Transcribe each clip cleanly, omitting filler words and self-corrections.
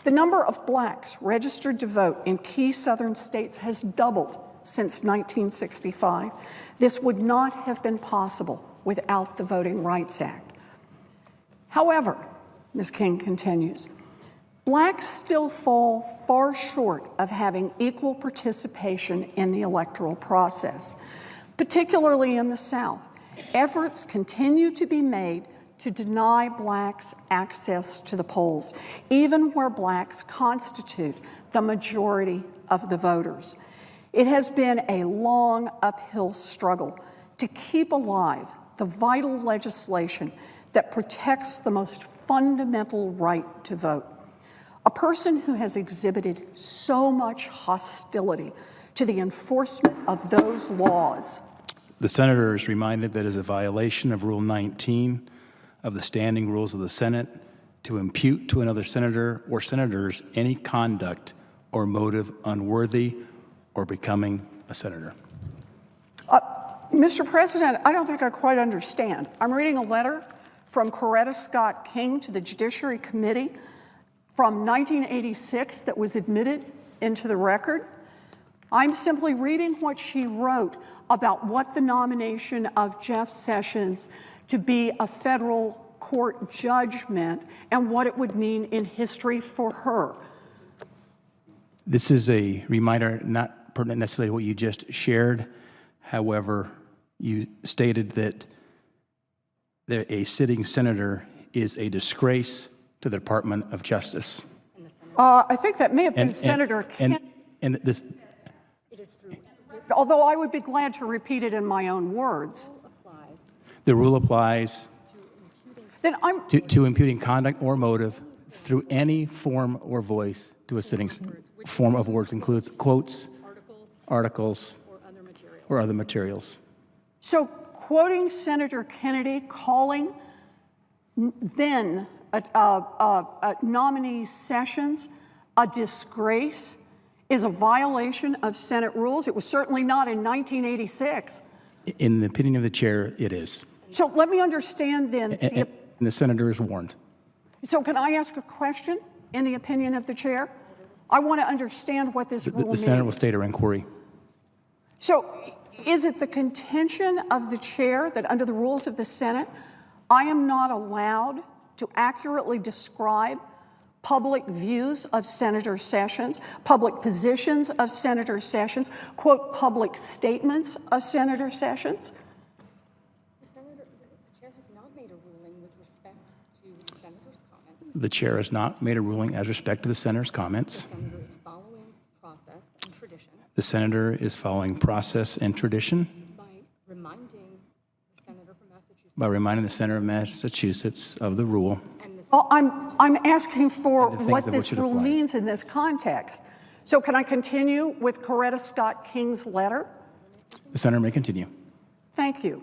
The number of blacks registered to vote in key southern states has doubled since 1965. This would not have been possible without the Voting Rights Act. However, Ms. King continues, blacks still fall far short of having equal participation in the electoral process, particularly in the South. Efforts continue to be made to deny blacks access to the polls, even where blacks constitute the majority of the voters. It has been a long uphill struggle to keep alive the vital legislation that protects the most fundamental right to vote. A person who has exhibited so much hostility to the enforcement of those laws. The senator is reminded that it is a violation of Rule 19 of the standing rules of the Senate to impute to another senator or senators any conduct or motive unworthy or becoming a senator. Mr. President, I don't think I quite understand. I'm reading a letter from Coretta Scott King to the Judiciary Committee from 1986 that was admitted into the record. I'm simply reading what she wrote about what the nomination of Jeff Sessions to be a federal court judge meant and what it would mean in history for her. This is a reminder, not pertinent necessarily what you just shared. However, you stated that a sitting senator is a disgrace to the Department of Justice. I think that may have been Senator Kennedy. And this, although I would be glad to repeat it in my own words. the rule applies Then I'm to imputing conduct or motive through any form or voice to a sitting form of words includes quotes, articles, or other materials. So quoting Senator Kennedy, calling then nominee Sessions a disgrace is a violation of Senate rules. It was certainly not in 1986. In the opinion of the chair, it is. So let me understand then. And the senator is warned. So can I ask a question in the opinion of the chair? I want to understand what this rule means. The Senate will state her inquiry. So is it the contention of the chair that under the rules of the Senate, I am not allowed to accurately describe public views of Senator Sessions, public positions of Senator Sessions, quote, public statements of Senator Sessions? The chair has not made a ruling with respect to the senator's comments. The chair has not made a ruling as respect to the senator's comments. The senator is following process and tradition. The senator is following process and tradition By reminding the senator from Massachusetts. by reminding the senator of Massachusetts of the rule. Well, I'm asking for And the things what of this which it rule applies. means in this context. So can I continue with Coretta Scott King's letter? The senator may continue. Thank you.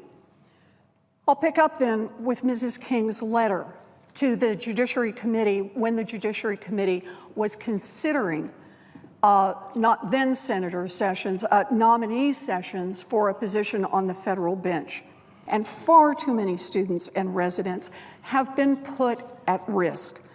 I'll pick up then with Mrs. King's letter to the Judiciary Committee when the Judiciary Committee was considering not then Senator Sessions, nominee Sessions for a position on the federal bench. And far too many students and residents have been put at risk.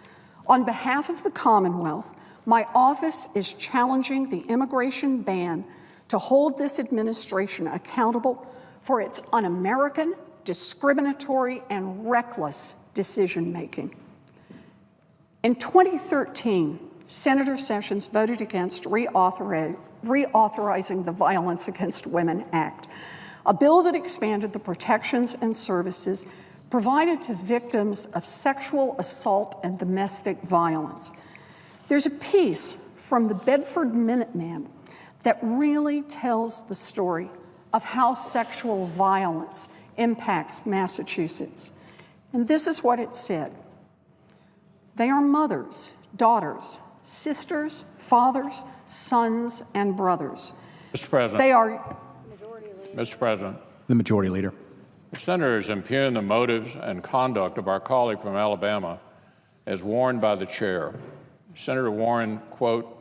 On behalf of the Commonwealth, my office is challenging the immigration ban to hold this administration accountable for its un-American, discriminatory, and reckless decision-making. In 2013, Senator Sessions voted against reauthorizing the Violence Against Women Act, a bill that expanded the protections and services provided to victims of sexual assault and domestic violence. There's a piece from the Bedford Minuteman that really tells the story of how sexual violence impacts Massachusetts. And this is what it said. They are mothers, daughters, sisters, fathers, sons, and brothers. Mr. President. They are. Mr. President. The majority leader. The senator is impugning the motives and conduct of our colleague from Alabama as warned by the chair. Senator Warren, quote,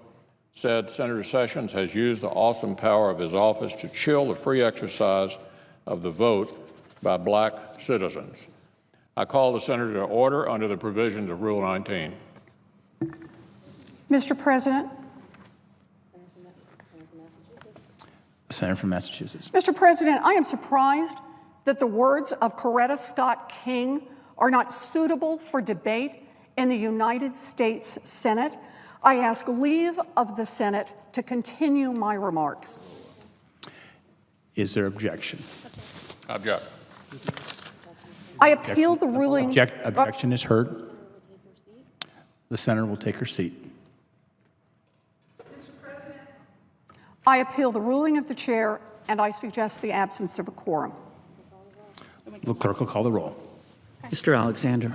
said Senator Sessions has used the awesome power of his office to chill the free exercise of the vote by black citizens. I call the senator to order under the provisions of Rule 19. Mr. President, The senator from Massachusetts. Mr. President, I am surprised that the words of Coretta Scott King are not suitable for debate in the United States Senate. I ask leave of the Senate to continue my remarks. Is there objection? Object. I appeal the ruling. Objection is heard. The senator will take her seat. I appeal the ruling of the chair, and I suggest the absence of a quorum. The clerk will call the roll. Mr. Alexander.